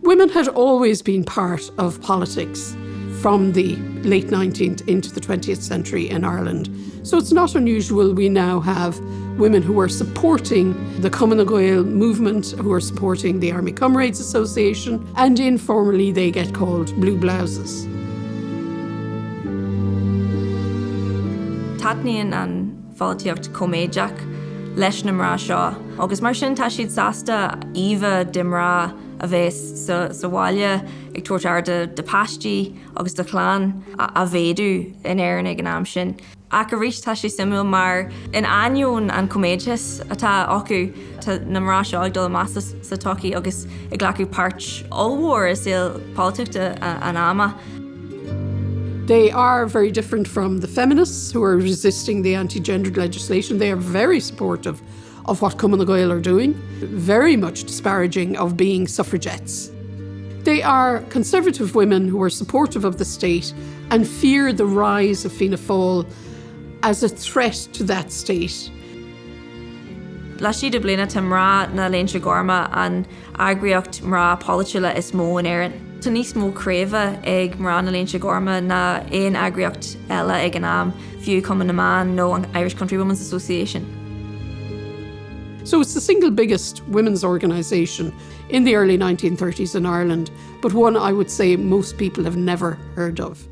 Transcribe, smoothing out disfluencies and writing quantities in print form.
Women had always been part of politics from the late 19th into the 20th century in Ireland. So it's not unusual we now have women who are supporting the Cumann na Gael movement, who are supporting the Army Comrades Association, and informally they get called blue blouses. Tatníonn an polaitíochta coméideach leis na mrá seo, agus mar sin tá siad sásta íomha dimrá a bheits sa bhaile ag tuairtear de páistí agus de chláán a bhéadú in éireann ag an am sin. Ach a rís tá sé simú mar in aineoin an coméideas atá acu tá na mrá seo ag dul amasa sa tocaí agus ag leacu páirt allmhór is il polaitíochta an ama. They are very different from the feminists who are resisting the anti-gendered legislation. They are very supportive of what Cumann na Gael are doing, very much disparaging of being suffragettes. They are conservative women who are supportive of the state and fear the rise of Fianna Fáil as a threat to that state. La siad bliana tá mrá na Léinte Gorma an agriocht mrá polaitíochta is mó in éireann. Tá níos mó craobha ag mrá na Léinte Gorma na aon agriocht eile ag an am fiú Cumann na mban nó an Irish Country Women's Association. So it's the single biggest women's organisation in the early 1930s in Ireland, but one I would say most people have never heard of.